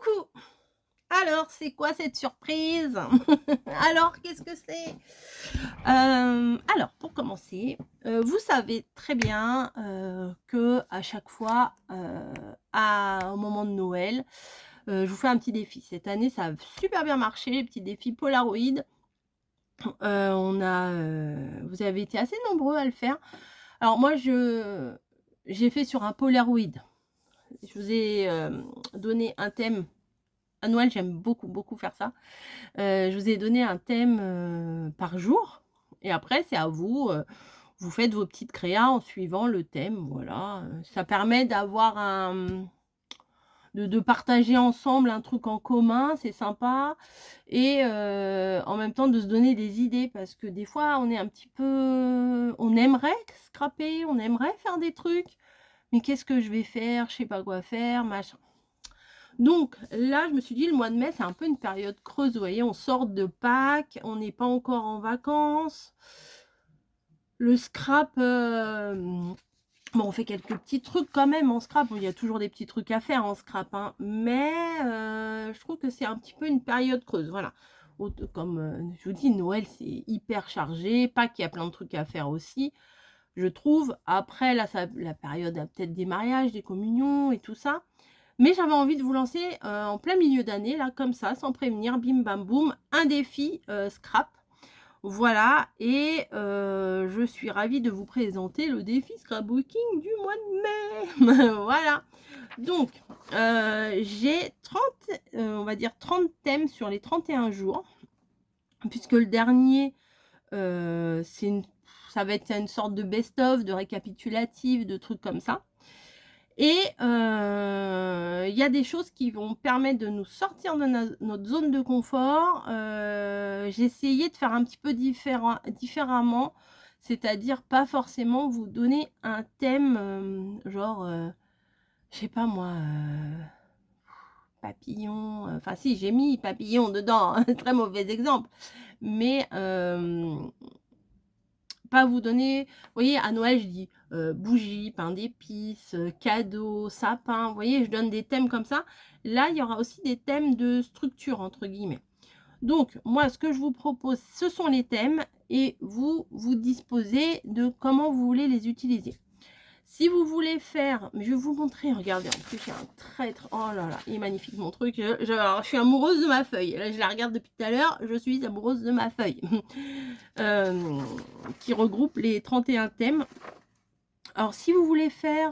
Coucou! Alors, c'est quoi cette surprise? Alors, qu'est-ce que c'est? Alors, pour commencer, vous savez très bien, qu'à chaque fois, au moment de Noël, je vous fais un petit défi. Cette année, ça a super bien marché, les petits défis Polaroid. Vous avez été assez nombreux à le faire. Alors moi, j'ai fait sur un Polaroid. Je vous ai, donné un thème. À Noël, j'aime beaucoup, beaucoup faire ça. Je vous ai donné un thème, par jour et après c'est à vous, vous faites vos petites créas en suivant le thème, voilà, ça permet d'avoir de partager ensemble un truc en commun, c'est sympa et en même temps de se donner des idées parce que des fois on est un petit peu on aimerait scraper, on aimerait faire des trucs, mais qu'est-ce que je vais faire? Je sais pas quoi faire, machin. Donc là, je me suis dit le mois de mai, c'est un peu une période creuse, vous voyez? On sort de Pâques, on n'est pas encore en vacances. Le scrap, bon, on fait quelques petits trucs quand même en scrap. Bon, il y a toujours des petits trucs à faire en scrap, hein, mais je trouve que c'est un petit peu une période creuse, voilà. Comme, je vous dis, Noël, c'est hyper chargé. Pâques, il y a plein de trucs à faire aussi, je trouve. Après là, la période a peut-être des mariages, des communions et tout ça. Mais j'avais envie de vous lancer, en plein milieu d'année, là, comme ça, sans prévenir, bim bam boum, un défi, scrap. Voilà et je suis ravie de vous présenter le défi scrapbooking du mois de mai. Voilà. Donc, j'ai 30, on va dire 30 thèmes sur les 31 jours, puisque le dernier, ça va être une sorte de best-of, de récapitulatif, de trucs comme ça. Et il y a des choses qui vont permettre de nous sortir de notre zone de confort. J'ai essayé de faire un petit peu différemment, c'est-à-dire pas forcément vous donner un thème, genre, je sais pas moi, papillon, enfin si, j'ai mis papillon dedans, hein, très mauvais exemple, mais pas vous donner, vous voyez, à Noël, je dis, bougies, pain d'épices, cadeaux, sapin, vous voyez? Je donne des thèmes comme ça. Là, il y aura aussi des thèmes de «structure» entre guillemets. Donc moi, ce que je vous propose, ce sont les thèmes et vous, vous disposez de comment vous voulez les utiliser. Si vous voulez faire, mais je vais vous montrer, regardez, en plus il y a un oh là là, il est magnifique mon truc, alors, je suis amoureuse de ma feuille. Là, je la regarde depuis tout à l'heure, je suis amoureuse de ma feuille. Qui regroupe les 31 thèmes. Alors si vous voulez faire,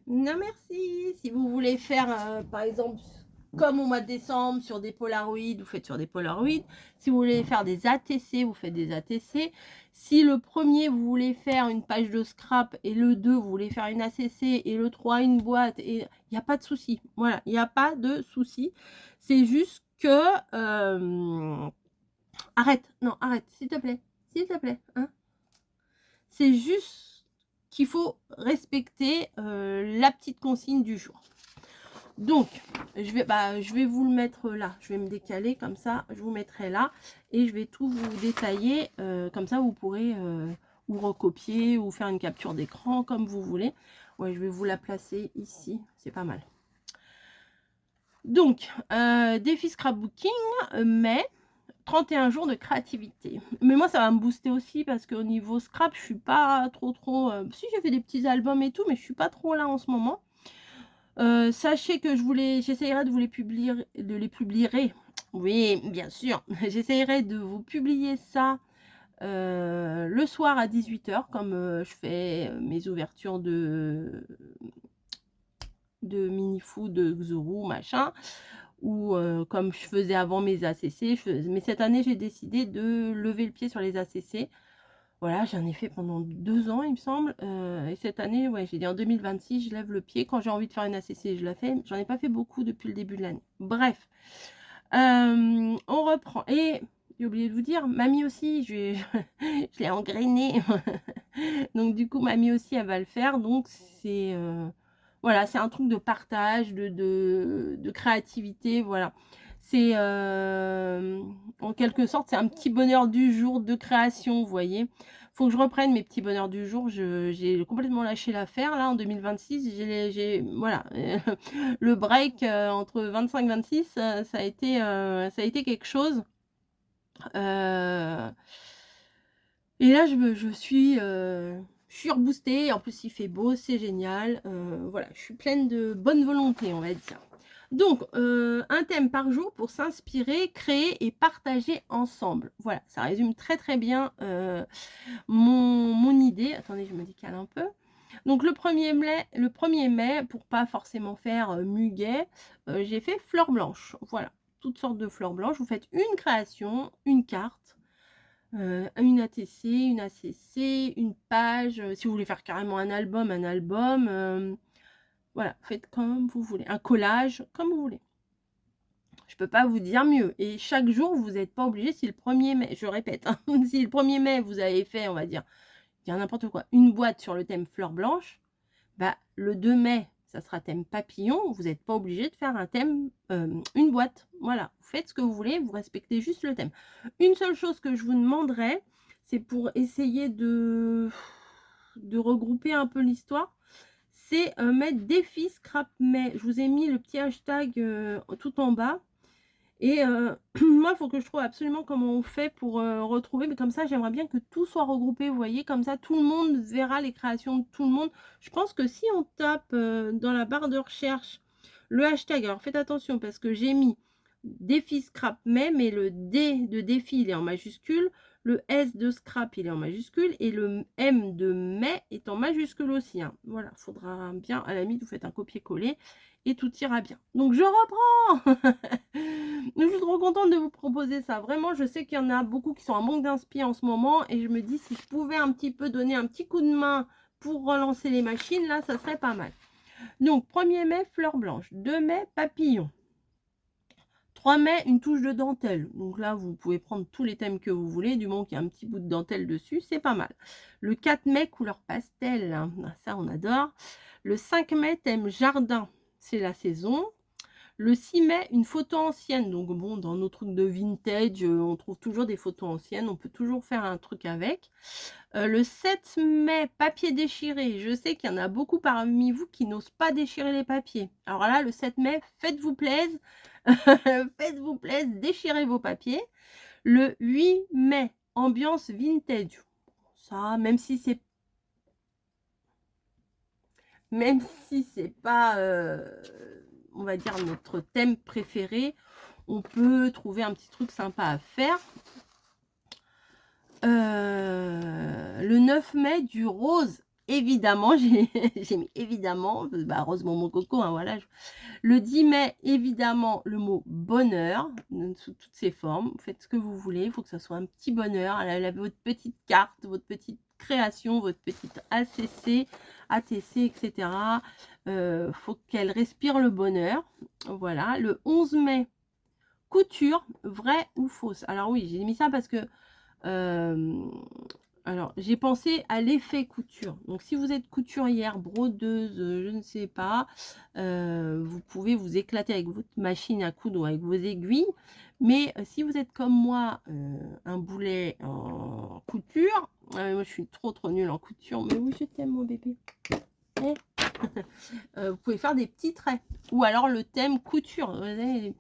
non merci, si vous voulez faire, par exemple, comme au mois de décembre sur des Polaroid, vous faites sur des Polaroid. Si vous voulez faire des ATC, vous faites des ATC. Si le premier, vous voulez faire une page de scrap et le 2, vous voulez faire une ACC et le 3, une boîte, et il n'y a pas de souci. Voilà, il n'y a pas de souci. C'est juste que... arrête, non, arrête, s'il te plaît, hein. C'est juste qu'il faut respecter la petite consigne du jour. Donc, je vais vous le mettre là. Je vais me décaler comme ça. Je vous mettrai là et je vais tout vous détailler. Comme ça, vous pourrez ou recopier ou faire une capture d'écran comme vous voulez. Ouais, je vais vous la placer ici. C'est pas mal. Donc, défi scrapbooking, mais 31 jours de créativité. Mais moi, ça va me booster aussi parce qu'au niveau scrap, je suis pas trop... si, j'ai fait des petits albums et tout, mais je suis pas trop là en ce moment. Sachez que j'essayerai de vous les publier, oui, bien sûr. J'essayerai de vous publier ça le soir à 18 h, comme je fais mes ouvertures de mini-food, de Xuru, machin, ou comme je faisais avant mes ACC. Mais cette année, j'ai décidé de lever le pied sur les ACC. Voilà, j'en ai fait pendant 2 ans, il me semble. Et cette année, ouais, j'ai dit en 2026, je lève le pied. Quand j'ai envie de faire une ACC, je la fais. J'en ai pas fait beaucoup depuis le début de l'année. Bref, on reprend. Et j'ai oublié de vous dire, mamie aussi, je l'ai engrainée. Donc du coup, mamie aussi, elle va le faire. Donc c'est... voilà, c'est un truc de partage, de créativité, voilà. C'est, en quelque sorte, c'est un petit bonheur du jour de création, vous voyez? Faut que je reprenne mes petits bonheurs du jour. J'ai complètement lâché l'affaire là en 2026. Voilà, le break, entre 25-26, ça a été quelque chose. Heu et là je suis reboostée. En plus, il fait beau, c'est génial. Voilà, je suis pleine de bonne volonté, on va dire. Donc, un thème par jour pour s'inspirer, créer et partager ensemble. Voilà, ça résume très, très bien, mon idée. Attendez, je me décale un peu. Donc le 1er mai, pour pas forcément faire, muguet, j'ai fait fleurs blanches. Voilà, toutes sortes de fleurs blanches. Vous faites une création, une carte, une ATC, une ACC, une page, si vous voulez faire carrément un album, voilà, faites comme vous voulez. Un collage, comme vous voulez. Je peux pas vous dire mieux et chaque jour, vous êtes pas obligé si le 1er mai, je répète, hein, si le 1er mai vous avez fait, on va dire n'importe quoi, une boîte sur le thème fleurs blanches, bah, le 2 mai, ça sera thème papillon, vous êtes pas obligé de faire un thème, une boîte. Voilà, vous faites ce que vous voulez, vous respectez juste le thème. Une seule chose que je vous demanderai, c'est pour essayer de regrouper un peu l'histoire, c'est, mettre défi scrap mai. Je vous ai mis le petit hashtag, tout en bas et moi, il faut que je trouve absolument comment on fait pour, retrouver, mais comme ça, j'aimerais bien que tout soit regroupé, vous voyez? Comme ça, tout le monde verra les créations de tout le monde. Je pense que si on tape, dans la barre de recherche le hashtag, alors faites attention parce que j'ai mis défi scrap mai, mais le D de défi, il est en majuscule, le S de scrap, il est en majuscule et le M de mai est en majuscule aussi, hein. Voilà, faudra bien à la limite, vous faites un copier-coller et tout ira bien. Donc je reprends! Je suis trop contente de vous proposer ça. Vraiment, je sais qu'il y en a beaucoup qui sont en manque d'inspi en ce moment et je me dis si je pouvais un petit peu donner un petit coup de main pour relancer les machines, là, ça serait pas mal. Donc, 1er mai, fleurs blanches. 2 mai, papillon. 3 mai, une touche de dentelle. Donc là, vous pouvez prendre tous les thèmes que vous voulez, du moment qu'il y a un petit bout de dentelle dessus, c'est pas mal. Le 4 mai, couleur pastel. Ça, on adore. Le 5 mai, thème jardin. C'est la saison. Le 6 mai, une photo ancienne. Donc bon, dans nos trucs de vintage, on trouve toujours des photos anciennes. On peut toujours faire un truc avec. Le 7 mai, papier déchiré. Je sais qu'il y en a beaucoup parmi vous qui n'osent pas déchirer les papiers. Alors là, le 7 mai, faites-vous plaisir. Faites-vous plaisir, déchirez vos papiers. Le 8 mai, ambiance vintage. Ça, même si c'est pas, on va dire, notre thème préféré, on peut trouver un petit truc sympa à faire. Le 9 mai, du rose. Évidemment, j'ai mis évidemment, bah, rose mon coco, hein, voilà. Le 10 mai, évidemment, le mot bonheur, sous toutes ses formes. Vous faites ce que vous voulez, il faut que ça soit un petit bonheur. Votre petite carte, votre petite création, votre petite ACC, ATC, etc. Faut qu'elle respire le bonheur. Voilà. Le 11 mai, couture, vraie ou fausse. Alors oui, j'ai mis ça parce que alors, j'ai pensé à l'effet couture. Donc, si vous êtes couturière, brodeuse, je ne sais pas, vous pouvez vous éclater avec votre machine à coudre ou avec vos aiguilles. Mais si vous êtes comme moi, un boulet en couture, moi je suis trop nulle en couture, mais oui, je t'aime mon bébé. Eh vous pouvez faire des petits traits. Ou alors le thème couture. Vous savez,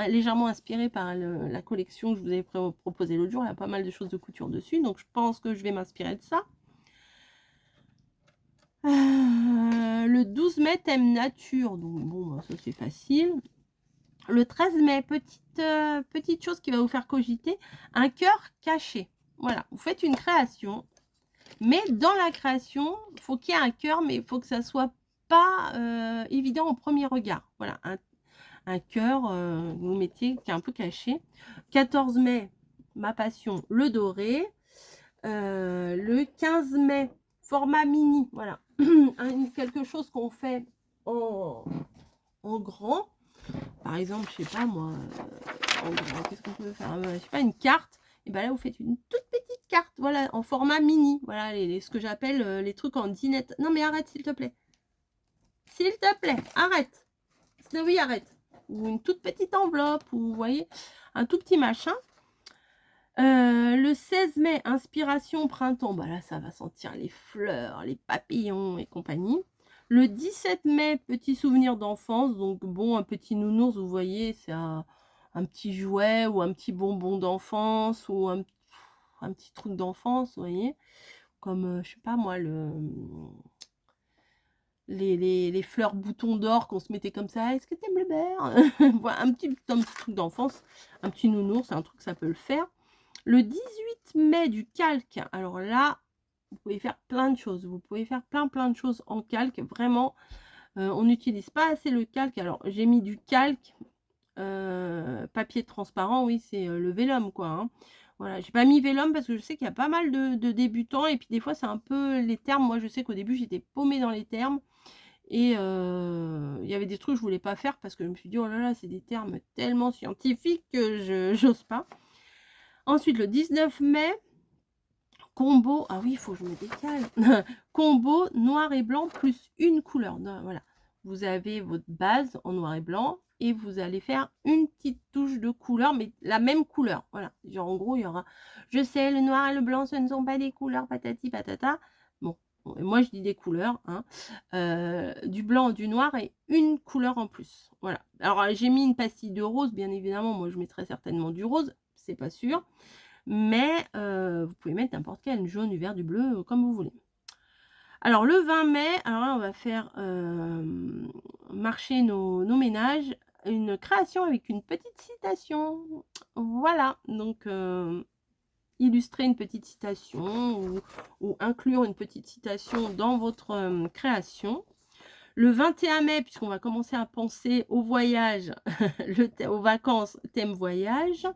légèrement inspiré par la collection que je vous avais proposé l'autre jour. Il y a pas mal de choses de couture dessus. Donc je pense que je vais m'inspirer de ça. Le 12 mai, thème nature. Donc bon, bah, ça c'est facile. Le 13 mai, petite chose qui va vous faire cogiter. Un cœur caché. Voilà, vous faites une création. Mais dans la création, il faut qu'il y ait un cœur, mais il faut que ça soit pas évident au premier regard. Voilà, un cœur, vous mettez, qui est un peu caché. 14 mai, ma passion, le doré. Le 15 mai, format mini, voilà. Quelque chose qu'on fait en grand. Par exemple, je sais pas moi, en grand, qu'est-ce qu'on peut faire? Je sais pas, une carte. Et bien là, vous faites une toute petite carte, voilà, en format mini. Voilà, ce que j'appelle les trucs en dinette. Non, mais arrête, s'il te plaît. S'il te plaît, arrête. Oui, arrête. Ou une toute petite enveloppe, ou vous voyez, un tout petit machin. Le 16 mai, inspiration printemps, bah là, ça va sentir les fleurs, les papillons et compagnie. Le 17 mai, petit souvenir d'enfance, donc bon, un petit nounours, vous voyez, c'est un petit jouet ou un petit bonbon d'enfance ou un petit truc d'enfance, vous voyez? Comme, je sais pas moi, les fleurs boutons d'or qu'on se mettait comme ça: «Est-ce que tu aimes le beurre?» Voilà, un petit truc d'enfance, un petit nounours, un truc, ça peut le faire. Le 18 mai, du calque. Alors là, vous pouvez faire plein de choses. Vous pouvez faire plein de choses en calque. Vraiment, on n'utilise pas assez le calque. Alors, j'ai mis du calque, papier transparent, oui, c'est, le vélum, quoi, hein. Voilà, j'ai pas mis vélum parce que je sais qu'il y a pas mal de débutants et puis des fois, c'est un peu les termes. Moi, je sais qu'au début, j'étais paumée dans les termes et il y avait des trucs que je voulais pas faire parce que je me suis dit: «Oh là là, c'est des termes tellement scientifiques que je j'ose pas». Ensuite, le 19 mai, combo, ah oui, il faut que je me décale. Combo noir et blanc plus une couleur. Voilà. Vous avez votre base en noir et blanc et vous allez faire une petite touche de couleur, mais la même couleur. Voilà. Genre, en gros, il y aura, je sais, le noir et le blanc, ce ne sont pas des couleurs, patati patata. Bon, moi, je dis des couleurs, hein. Du blanc, du noir et une couleur en plus. Voilà. Alors, j'ai mis une pastille de rose, bien évidemment. Moi, je mettrai certainement du rose, c'est pas sûr. Mais vous pouvez mettre n'importe quel, jaune, du vert, du bleu, comme vous voulez. Alors le 20 mai, alors là on va faire, marcher nos ménages, une création avec une petite citation. Voilà, donc illustrer une petite citation ou inclure une petite citation dans votre, création. Le 21 mai, puisqu'on va commencer à penser au voyage, aux vacances, thème voyage.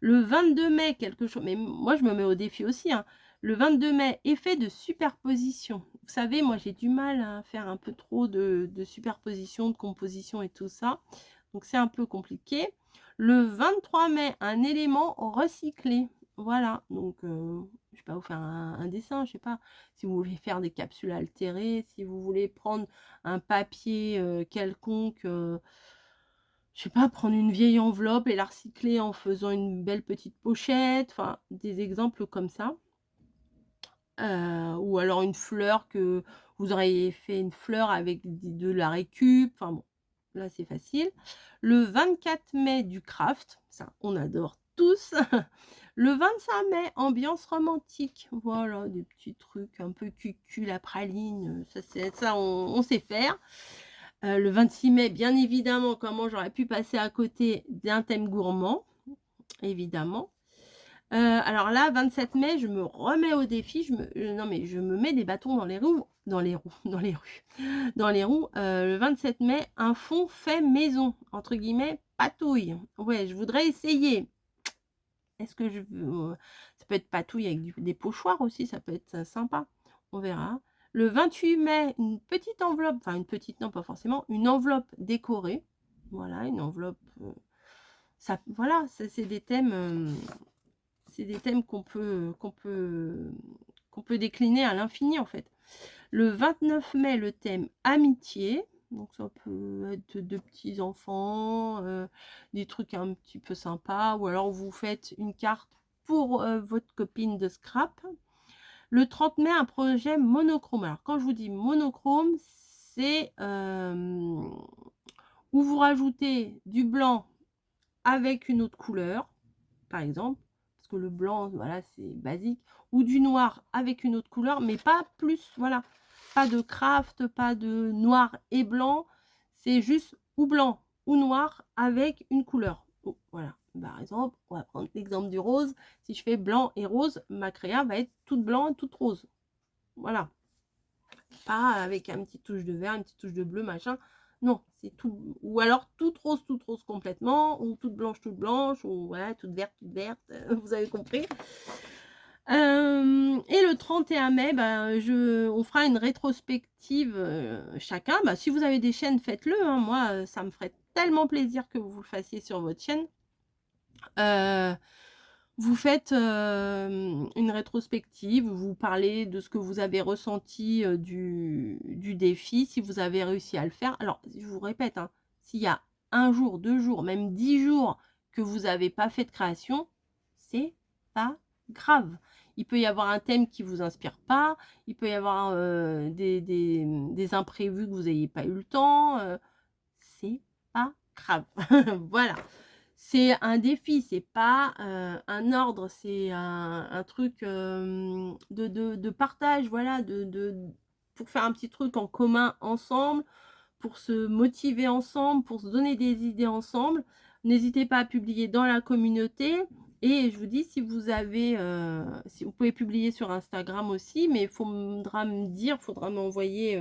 Le 22 mai, quelque chose, mais moi je me mets au défi aussi, hein. Le 22 mai, effet de superposition. Vous savez, moi j'ai du mal à faire un peu trop de superposition, de composition et tout ça. Donc c'est un peu compliqué. Le 23 mai, un élément recyclé. Voilà, donc je sais pas, vous faire un dessin, je sais pas. Si vous voulez faire des capsules altérées, si vous voulez prendre un papier quelconque, je sais pas, prendre une vieille enveloppe et la recycler en faisant une belle petite pochette, enfin, des exemples comme ça. Ou alors une fleur que vous auriez fait une fleur avec de la récup, enfin bon, là c'est facile. Le 24 mai, du craft, ça on adore tous. Le 25 mai, ambiance romantique, voilà, des petits trucs un peu cucu, la praline, ça on sait faire. Le 26 mai, bien évidemment, comment j'aurais pu passer à côté d'un thème gourmand, évidemment. Alors là, 27 mai, je me remets au défi, non mais je me mets des bâtons dans les roues, dans les rues, dans les roues. Le 27 mai, un fond fait maison, entre guillemets, «patouille». Ouais, je voudrais essayer. Est-ce que je veux, ça peut être patouille avec des pochoirs aussi, ça peut être sympa. On verra. Le 28 mai, une petite enveloppe, enfin une petite, non pas forcément, une enveloppe décorée. Voilà, une enveloppe, ça, voilà, ça c'est des thèmes qu'on peut décliner à l'infini en fait. Le 29 mai, le thème amitié. Donc ça peut être de petits enfants, des trucs un petit peu sympas, ou alors vous faites une carte pour votre copine de scrap. Le 30 mai, un projet monochrome. Alors quand je vous dis monochrome, c'est où vous rajoutez du blanc avec une autre couleur, par exemple, parce que le blanc, voilà, c'est basique, ou du noir avec une autre couleur, mais pas plus, voilà. Pas de craft, pas de noir et blanc, c'est juste ou blanc ou noir avec une couleur. Oh, voilà, par exemple, on va prendre l'exemple du rose. Si je fais blanc et rose, ma créa va être toute blanc et toute rose. Voilà, pas avec une petite touche de vert, une petite touche de bleu, machin. Non, c'est tout. Ou alors toute rose complètement, ou toute blanche, ou voilà, toute verte, vous avez compris. Et le 31 mai, ben, on fera une rétrospective chacun. Bah, si vous avez des chaînes, faites-le, hein. Moi, ça me ferait tellement plaisir que vous le fassiez sur votre chaîne. Vous faites une rétrospective, vous parlez de ce que vous avez ressenti du défi, si vous avez réussi à le faire. Alors, je vous répète, hein, s'il y a 1 jour, 2 jours, même 10 jours que vous n'avez pas fait de création, c'est pas grave. Il peut y avoir un thème qui vous inspire pas, il peut y avoir des imprévus que vous n'ayez pas eu le temps, c'est pas grave. Voilà. C'est un défi, c'est pas, un ordre, c'est un truc, de partage, voilà, pour faire un petit truc en commun ensemble, pour se motiver ensemble, pour se donner des idées ensemble. N'hésitez pas à publier dans la communauté et je vous dis si vous avez, si vous pouvez publier sur Instagram aussi, mais il faudra me dire, faudra m'envoyer,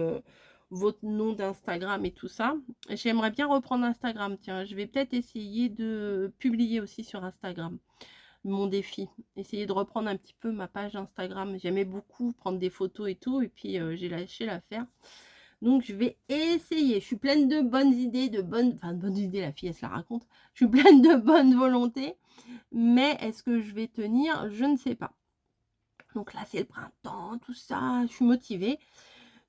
votre nom d'Instagram et tout ça. J'aimerais bien reprendre Instagram, tiens, je vais peut-être essayer de publier aussi sur Instagram, mon défi. Essayer de reprendre un petit peu ma page Instagram. J'aimais beaucoup prendre des photos et tout, et puis j'ai lâché l'affaire. Donc je vais essayer. Je suis pleine de bonnes idées, de bonnes idées, la fille elle se la raconte. Je suis pleine de bonne volonté, mais est-ce que je vais tenir? Je ne sais pas. Donc là c'est le printemps, tout ça, je suis motivée.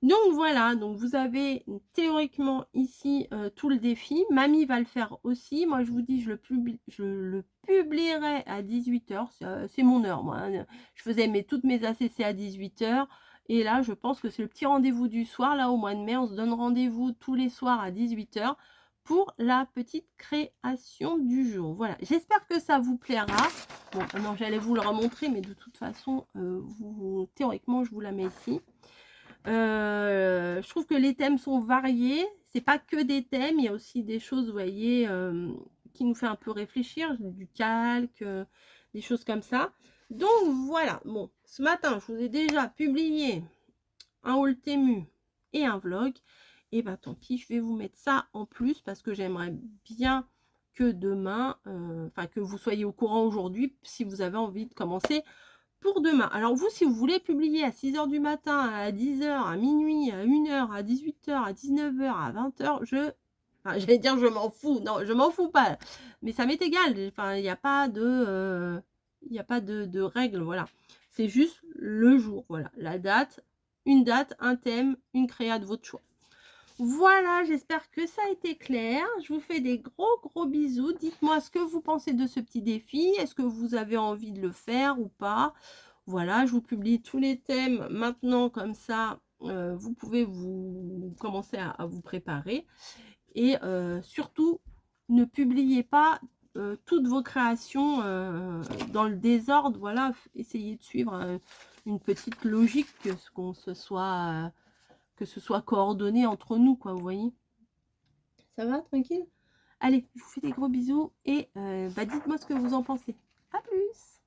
Donc voilà, donc vous avez théoriquement ici tout le défi. Mamie va le faire aussi. Moi je vous dis, je le publierai à 18 h. C'est mon heure, moi, hein. Je faisais toutes mes ACC à 18 h. Et là, je pense que c'est le petit rendez-vous du soir. Là, au mois de mai, on se donne rendez-vous tous les soirs à 18 h pour la petite création du jour. Voilà, j'espère que ça vous plaira. Bon, non, j'allais vous le remontrer, mais de toute façon, théoriquement, je vous la mets ici. Je trouve que les thèmes sont variés. C'est pas que des thèmes, il y a aussi des choses, vous voyez, qui nous fait un peu réfléchir, du calque, des choses comme ça. Donc voilà, bon, ce matin, je vous ai déjà publié un haul Temu et un vlog. Et ben tant pis, je vais vous mettre ça en plus parce que j'aimerais bien que demain, enfin que vous soyez au courant aujourd'hui si vous avez envie de commencer pour demain. Alors vous, si vous voulez publier à 6 h du matin, à 10 h, à minuit, à 1 h, à 18 h, à 19 h, à 20 h, enfin, j'allais dire je m'en fous. Non, je m'en fous pas. Mais ça m'est égal. Enfin, il n'y a pas de, de règles, voilà. C'est juste le jour, voilà. La date, une date, un thème, une créa de votre choix. Voilà, j'espère que ça a été clair. Je vous fais des gros bisous. Dites-moi ce que vous pensez de ce petit défi. Est-ce que vous avez envie de le faire ou pas? Voilà, je vous publie tous les thèmes maintenant, comme ça, vous pouvez vous commencer à vous préparer. Et surtout, ne publiez pas toutes vos créations dans le désordre. Voilà, essayez de suivre une petite logique, que ce soit coordonné entre nous, quoi, vous voyez. Ça va, tranquille? Allez, je vous fais des gros bisous et dites-moi ce que vous en pensez. À plus!